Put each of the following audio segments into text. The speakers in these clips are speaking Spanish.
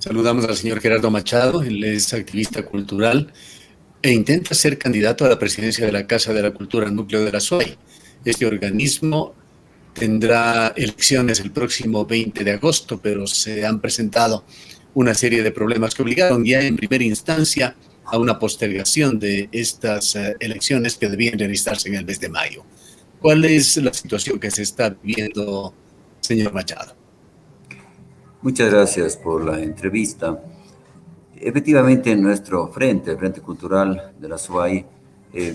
Saludamos al señor Gerardo Machado, él es activista cultural e intenta ser candidato a la presidencia de la Casa de la Cultura Núcleo de la SUAY. Este organismo tendrá elecciones el próximo 20 de agosto, pero se han presentado una serie de problemas que obligaron ya en primera instancia a una postergación de estas elecciones que debían realizarse en el mes de mayo. ¿Cuál es la situación que se está viviendo, señor Machado? Muchas gracias por la entrevista. Efectivamente, en nuestro frente, el Frente Cultural de la SUAY,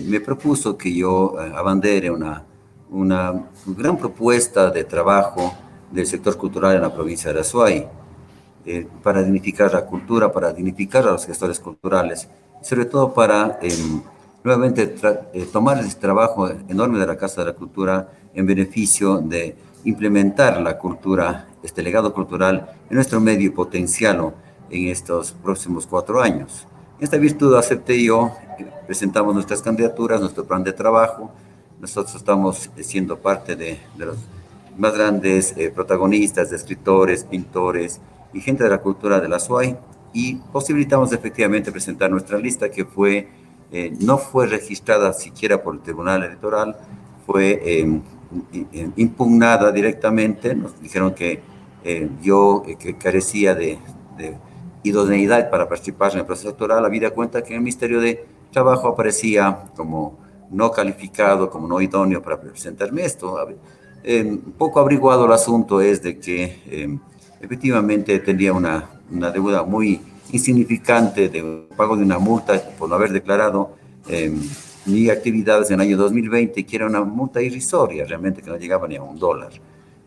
me propuso que yo abandere una gran propuesta de trabajo del sector cultural en la provincia de la SUAY, para dignificar la cultura, para dignificar a los gestores culturales, y sobre todo para nuevamente tomar ese trabajo enorme de la Casa de la Cultura en beneficio de implementar la cultura, este legado cultural en nuestro medio y potenciarlo en estos próximos 4 años. En esta virtud acepté yo, presentamos nuestras candidaturas, nuestro plan de trabajo. Nosotros estamos siendo parte de los más grandes protagonistas, de escritores, pintores y gente de la cultura de la SUAY, y posibilitamos efectivamente presentar nuestra lista que no fue registrada siquiera por el Tribunal Electoral, fue impugnada directamente. Nos dijeron que yo que carecía de idoneidad para participar en el proceso electoral, habida cuenta que en el Ministerio de Trabajo aparecía como no calificado, como no idóneo para presentarme esto. Un poco averiguado el asunto es de que efectivamente tenía una deuda muy insignificante de pago de una multa por no haber declarado ni actividades en el año 2020, que era una multa irrisoria, realmente que no llegaba ni a $1.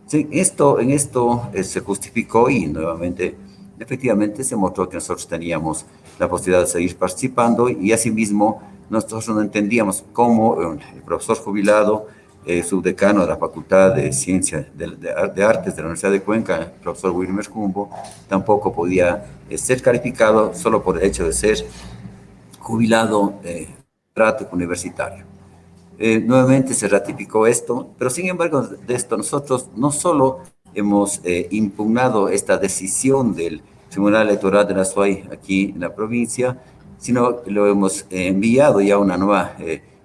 Sí, en esto se justificó y nuevamente, efectivamente, se mostró que nosotros teníamos la posibilidad de seguir participando, y asimismo nosotros no entendíamos cómo el profesor jubilado, subdecano de la Facultad de Ciencias de Artes de la Universidad de Cuenca, el profesor Wilmer Jumbo, tampoco podía ser calificado solo por el hecho de ser jubilado práctico universitario. Nuevamente se ratificó esto, pero sin embargo de esto nosotros no solo hemos impugnado esta decisión del Tribunal Electoral de la SUAY aquí en la provincia, sino que lo hemos enviado ya a una nueva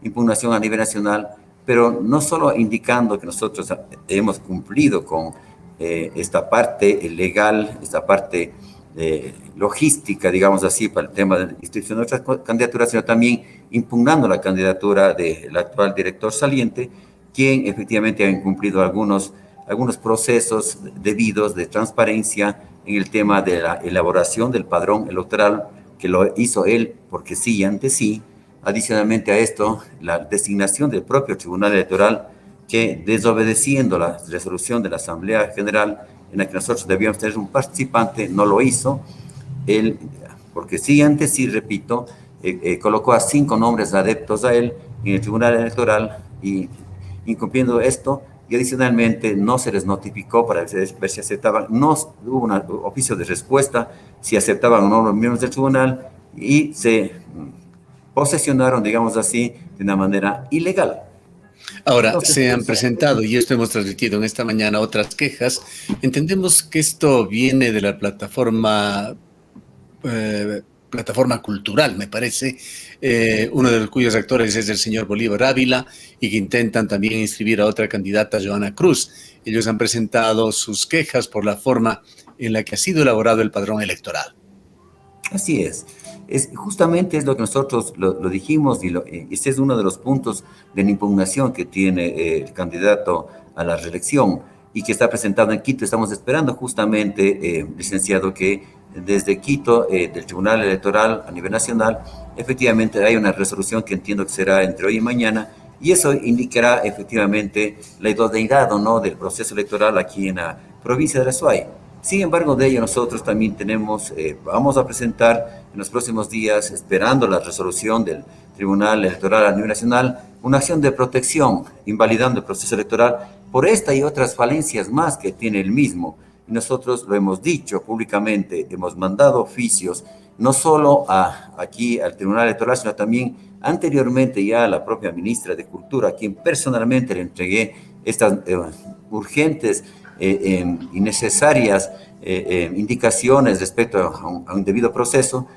impugnación a nivel nacional, pero no solo indicando que nosotros hemos cumplido con esta parte legal, esta parte logística, digamos así, para el tema de la inscripción de nuestras candidaturas, sino también impugnando la candidatura del actual director saliente, quien efectivamente ha incumplido algunos procesos debidos de transparencia en el tema de la elaboración del padrón electoral, que lo hizo él porque sí y ante sí. Adicionalmente a esto, la designación del propio Tribunal Electoral, que desobedeciendo la resolución de la Asamblea General en la que nosotros debíamos tener un participante, no lo hizo. Él, porque sí, antes sí, repito, colocó a 5 nombres adeptos a él en el Tribunal Electoral, y incumpliendo esto, y adicionalmente no se les notificó para ver si aceptaban, no hubo un oficio de respuesta si aceptaban o no los miembros del tribunal, y se posesionaron, digamos así, de una manera ilegal. Ahora, Entonces, se han presentado, y esto hemos transmitido en esta mañana, otras quejas. Entendemos que esto viene de la plataforma cultural, me parece, uno de los cuyos actores es el señor Bolívar Ávila, y que intentan también inscribir a otra candidata, Joana Cruz. Ellos han presentado sus quejas por la forma en la que ha sido elaborado el padrón electoral. así es. Justamente es lo que nosotros lo dijimos, y este es uno de los puntos de la impugnación que tiene el candidato a la reelección y que está presentado en Quito. Estamos esperando justamente, licenciado, que desde Quito, del Tribunal Electoral a nivel nacional, efectivamente hay una resolución que entiendo que será entre hoy y mañana, y eso indicará efectivamente la idoneidad o no del proceso electoral aquí en la provincia de la SUAY. Sin embargo, de ello nosotros también vamos a presentar en los próximos días, esperando la resolución del Tribunal Electoral a nivel nacional, una acción de protección invalidando el proceso electoral por esta y otras falencias más que tiene el mismo. Y nosotros lo hemos dicho públicamente, hemos mandado oficios no solo aquí al Tribunal Electoral, sino también anteriormente ya a la propia ministra de Cultura, a quien personalmente le entregué estas urgentes y necesarias indicaciones respecto a un debido proceso.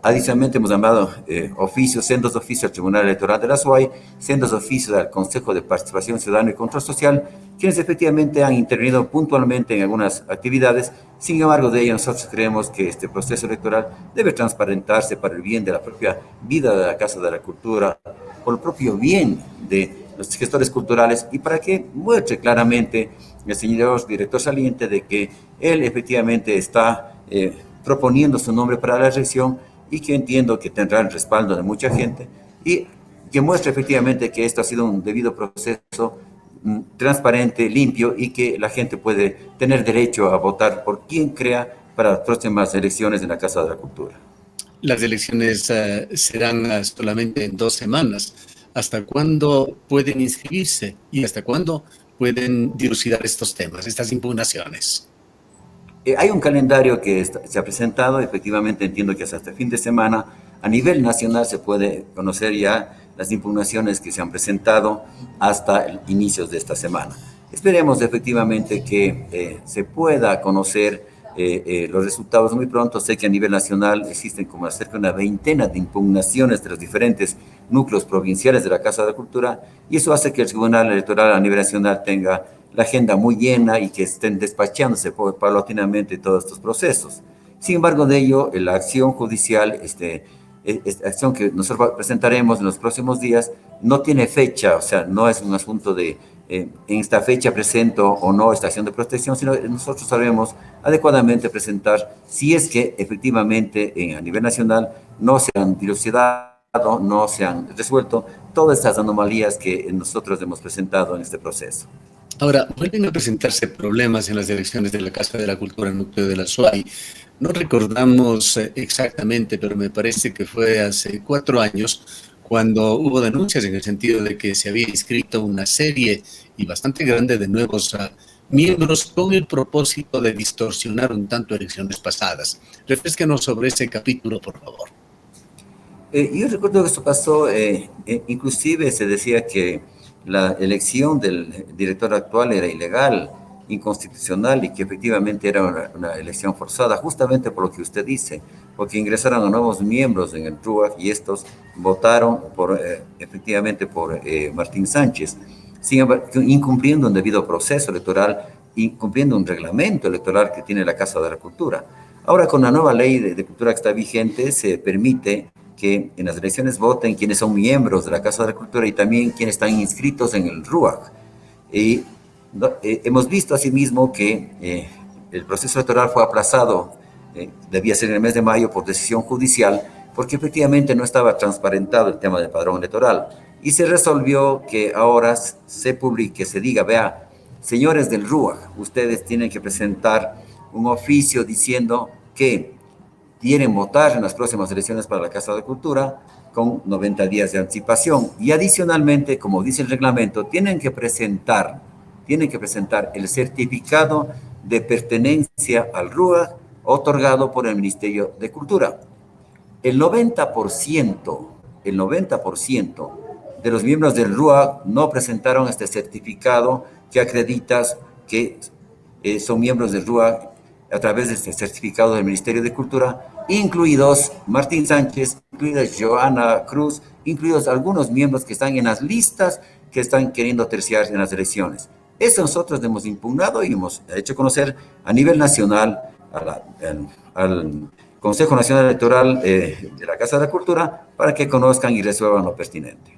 Adicionalmente hemos llamado oficios, sendos oficios al Tribunal Electoral de la SUAY, sendos oficios al Consejo de Participación Ciudadana y Control Social, quienes efectivamente han intervenido puntualmente en algunas actividades. Sin embargo, de ello nosotros creemos que este proceso electoral debe transparentarse para el bien de la propia vida de la Casa de la Cultura, por el propio bien de los gestores culturales y para que muestre claramente el señor director saliente de que él efectivamente está proponiendo su nombre para la elección y que entiendo que tendrá el respaldo de mucha gente y que muestre efectivamente que esto ha sido un debido proceso transparente, limpio y que la gente puede tener derecho a votar por quien crea para las próximas elecciones en la Casa de la Cultura. Las elecciones serán solamente en 2 semanas. ¿Hasta cuándo pueden inscribirse y hasta cuándo pueden dilucidar estos temas, estas impugnaciones? Hay un calendario que se ha presentado, efectivamente entiendo que hasta este fin de semana a nivel nacional se puede conocer ya las impugnaciones que se han presentado hasta inicios de esta semana. Esperemos efectivamente que se pueda conocer los resultados muy pronto. Sé que a nivel nacional existen como cerca de una veintena de impugnaciones de los diferentes núcleos provinciales de la Casa de la Cultura y eso hace que el Tribunal Electoral a nivel nacional tenga la agenda muy llena y que estén despachándose paulatinamente todos estos procesos. Sin embargo, de ello, la acción judicial, esta acción que nosotros presentaremos en los próximos días, no tiene fecha, o sea, no es un asunto de en esta fecha presento o no esta acción de protección, sino nosotros sabemos adecuadamente presentar si es que efectivamente a nivel nacional no se han dilucidado, no se han resuelto todas estas anomalías que nosotros hemos presentado en este proceso. Ahora, vuelven a presentarse problemas en las elecciones de la Casa de la Cultura Núcleo de la SUAY. No recordamos exactamente, pero me parece que fue hace 4 años cuando hubo denuncias en el sentido de que se había inscrito una serie y bastante grande de nuevos miembros con el propósito de distorsionar un tanto elecciones pasadas. Refrésquenos sobre ese capítulo, por favor. Yo recuerdo que esto pasó, inclusive se decía que la elección del director actual era ilegal, inconstitucional y que efectivamente era una elección forzada, justamente por lo que usted dice, porque ingresaron a nuevos miembros en el RUAC y estos votaron efectivamente por Martín Sánchez, sin embargo, incumpliendo un debido proceso electoral, incumpliendo un reglamento electoral que tiene la Casa de la Cultura. Ahora, con la nueva ley de cultura que está vigente, se permite que en las elecciones voten quienes son miembros de la Casa de la Cultura y también quienes están inscritos en el RUAC. Y hemos visto asimismo que el proceso electoral fue aplazado, debía ser en el mes de mayo por decisión judicial, porque efectivamente no estaba transparentado el tema del padrón electoral. Y se resolvió que ahora se publique, se diga, vea, señores del RUAC, ustedes tienen que presentar un oficio diciendo que quieren votar en las próximas elecciones para la Casa de Cultura con 90 días de anticipación. Y adicionalmente, como dice el reglamento, tienen que presentar el certificado de pertenencia al RUAC otorgado por el Ministerio de Cultura. El 90% de los miembros del RUAC no presentaron este certificado que acredita que son miembros del RUAC a través de este certificado del Ministerio de Cultura, incluidos Martín Sánchez, incluidos Joana Cruz, incluidos algunos miembros que están en las listas que están queriendo terciar en las elecciones. Eso nosotros hemos impugnado y hemos hecho conocer a nivel nacional al Consejo Nacional Electoral de la Casa de la Cultura para que conozcan y resuelvan lo pertinente.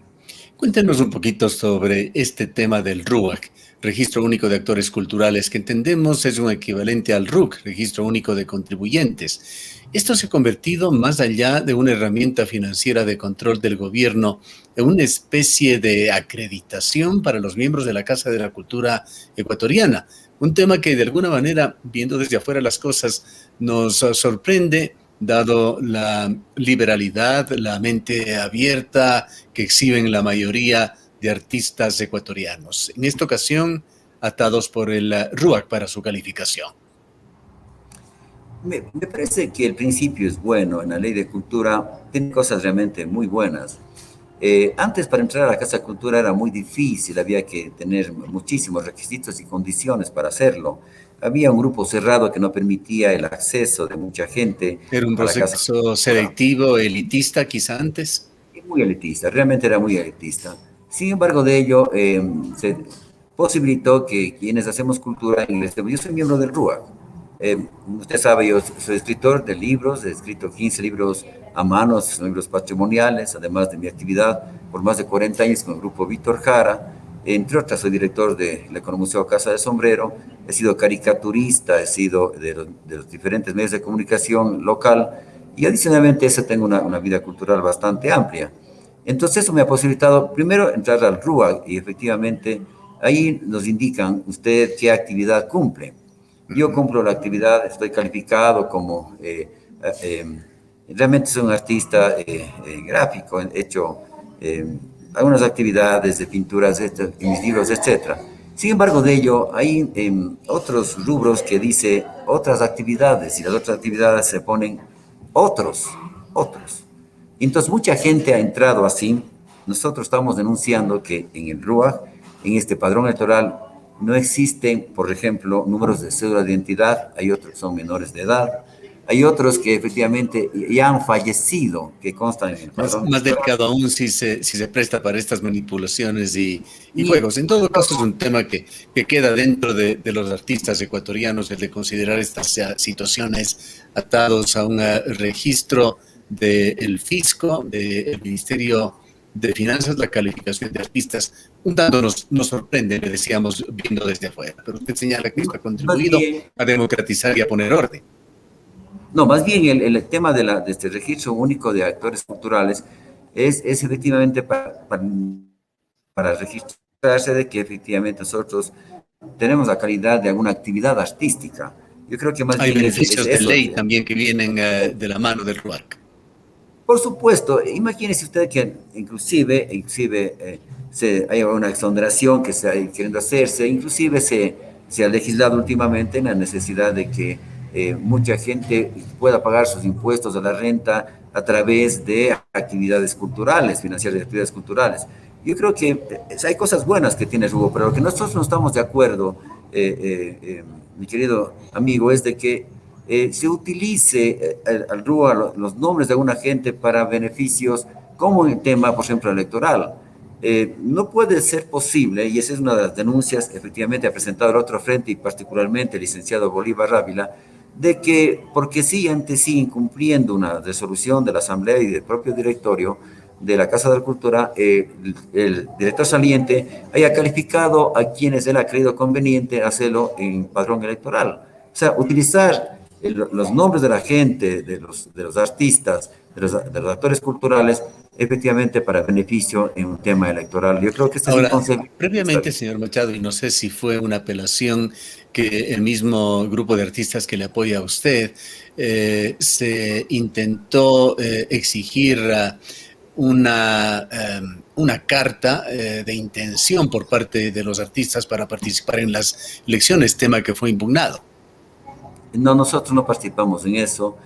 Cuéntenos un poquito sobre este tema del RUAC, Registro Único de Actores Culturales, que entendemos es un equivalente al RUC, Registro Único de Contribuyentes. Esto se ha convertido, más allá de una herramienta financiera de control del gobierno, en una especie de acreditación para los miembros de la Casa de la Cultura ecuatoriana. Un tema que de alguna manera, viendo desde afuera las cosas, nos sorprende, dado la liberalidad, la mente abierta que exhiben la mayoría de artistas ecuatorianos. En esta ocasión, atados por el RUAC para su calificación. Me parece que el principio es bueno. En la ley de cultura tiene cosas realmente muy buenas. Antes, para entrar a la Casa de Cultura era muy difícil, había que tener muchísimos requisitos y condiciones para hacerlo. había un grupo cerrado que no permitía el acceso de mucha gente Era un a la Casa de la proceso Cultura. selectivo, elitista quizá antes. Y muy elitista, realmente era muy elitista. Sin embargo, de ello se posibilitó que quienes hacemos cultura en el exterior, yo soy miembro del RUA. Usted sabe, yo soy escritor de libros, he escrito 15 libros a mano, son libros patrimoniales, además de mi actividad por más de 40 años con el grupo Víctor Jara. Entre otras, soy director de la Economuseo Casa de Sombrero, he sido caricaturista, he sido de los diferentes medios de comunicación local, y adicionalmente eso tengo una vida cultural bastante amplia. Entonces eso me ha posibilitado primero entrar al RUA y efectivamente ahí nos indican usted qué actividad cumple. Yo cumplo la actividad, estoy calificado como, realmente soy un artista gráfico, he hecho eh, algunas actividades de pinturas en mis libros, etcétera. Sin embargo, de ello, hay otros rubros que dice otras actividades y las otras actividades se ponen otros. Entonces, mucha gente ha entrado así. Nosotros estamos denunciando que en el RUAG, en este padrón electoral, no existen, por ejemplo, números de cédula de identidad. Hay otros que son menores de edad. Hay otros que efectivamente ya han fallecido, que constan en el padrón Más electoral. delicado aún si se presta para estas manipulaciones y Y juegos. En todo caso, es un tema que queda dentro de los artistas ecuatorianos, el de considerar estas situaciones atados a un registro del fisco, del Ministerio de Finanzas, la calificación de artistas. Un tanto nos sorprende, le decíamos, viendo desde afuera. Pero usted señala que esto ha más contribuido bien, a democratizar y a poner orden. no, más bien el tema de este registro único de actores culturales es efectivamente para registrarse de que efectivamente nosotros tenemos la calidad de alguna actividad artística. Yo creo que más Hay bien es beneficios de eso. ley también que vienen de la mano del RUAC. Por supuesto, imagínese usted que inclusive hay una exoneración que se ha queriendo hacerse, inclusive se ha legislado últimamente en la necesidad de que mucha gente pueda pagar sus impuestos a la renta a través de actividades culturales, financiar actividades culturales. Yo creo que hay cosas buenas que tiene Rubo, pero lo que nosotros no estamos de acuerdo, mi querido amigo, es de que se utilice al RUA los nombres de alguna gente para beneficios, como en el tema, por ejemplo, electoral. No puede ser posible, y esa es una de las denuncias efectivamente ha presentado el otro frente y particularmente el licenciado Bolívar Ávila, de que porque sí, antes sí, incumpliendo una resolución de la Asamblea y del propio directorio de la Casa de la Cultura, el director saliente haya calificado a quienes él ha creído conveniente hacerlo en padrón electoral. O sea, utilizar los nombres de la gente, de los artistas, de los actores culturales, efectivamente para beneficio en un tema electoral. Yo creo que este es Ahora, inconcebible. previamente, señor Machado, y no sé si fue una apelación que el mismo grupo de artistas que le apoya a usted, se intentó exigir una carta de intención por parte de los artistas para participar en las elecciones, tema que fue impugnado. No, nosotros no participamos en eso.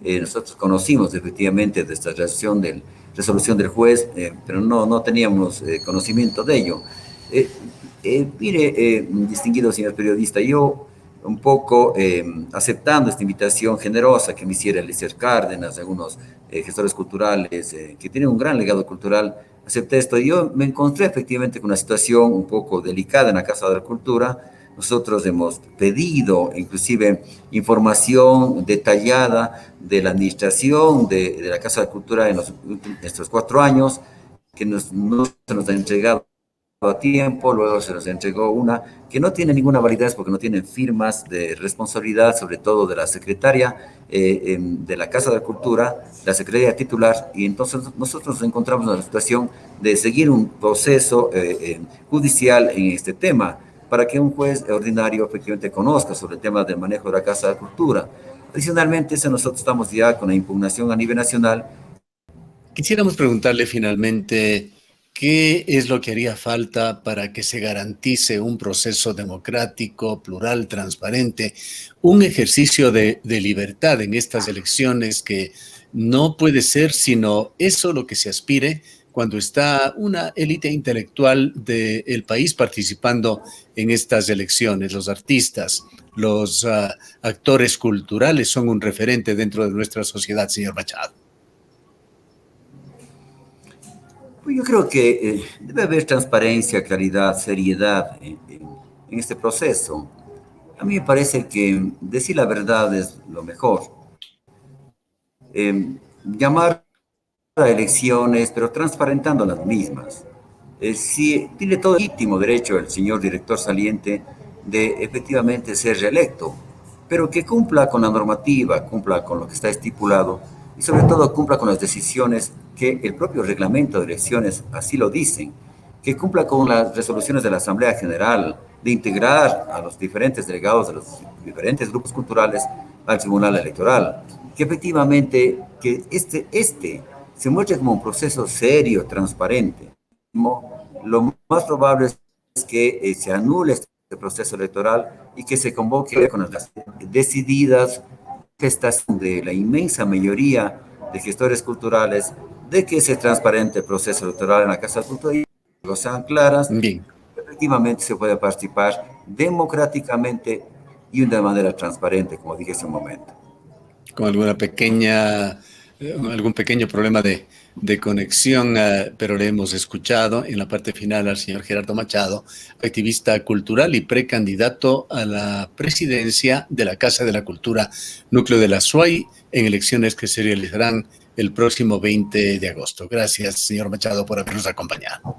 Nosotros conocimos efectivamente de esta resolución del juez, pero no teníamos conocimiento de ello. Eh, mire, distinguido señor periodista, yo un poco aceptando esta invitación generosa que me hiciera Eliezer Cárdenas, algunos gestores culturales que tienen un gran legado cultural, acepté esto. Y yo me encontré efectivamente con una situación un poco delicada en la Casa de la Cultura. Nosotros hemos pedido inclusive información detallada de la administración de la Casa de Cultura en estos 4 años, que no se nos ha entregado a tiempo, luego se nos entregó una que no tiene ninguna validez porque no tienen firmas de responsabilidad, sobre todo de la secretaria de la Casa de Cultura, la secretaria titular, y entonces nosotros nos encontramos en la situación de seguir un proceso judicial en este tema para que un juez ordinario efectivamente conozca sobre el tema del manejo de la Casa de Cultura. Adicionalmente, nosotros estamos ya con la impugnación a nivel nacional. Quisiéramos preguntarle finalmente qué es lo que haría falta para que se garantice un proceso democrático, plural, transparente, un ejercicio de libertad en estas elecciones que no puede ser sino eso lo que se aspire cuando está una élite intelectual del país participando en estas elecciones, los artistas, los actores culturales son un referente dentro de nuestra sociedad, señor Machado? Pues yo creo que debe haber transparencia, claridad, seriedad en este proceso. A mí me parece que decir la verdad es lo mejor. Llamar a elecciones, pero transparentando las mismas. Sí, tiene todo legítimo derecho el señor director saliente de efectivamente ser reelecto, pero que cumpla con la normativa, cumpla con lo que está estipulado y sobre todo cumpla con las decisiones que el propio reglamento de elecciones así lo dicen, que cumpla con las resoluciones de la Asamblea General, de integrar a los diferentes delegados de los diferentes grupos culturales al Tribunal Electoral, que efectivamente que este se muestre como un proceso serio, transparente. Lo más probable es que se anule este proceso electoral y que se convoque con las decididas manifestaciones de la inmensa mayoría de gestores culturales de que ese transparente proceso electoral en la Casa de Cultura y sean claras, Bien. efectivamente se puede participar democráticamente y de manera transparente, como dije hace un momento. Con alguna pequeña, algún pequeño problema de conexión, pero le hemos escuchado en la parte final al señor Gerardo Machado, activista cultural y precandidato a la presidencia de la Casa de la Cultura Núcleo de la SUAY en elecciones que se realizarán el próximo 20 de agosto. Gracias, señor Machado, por habernos acompañado.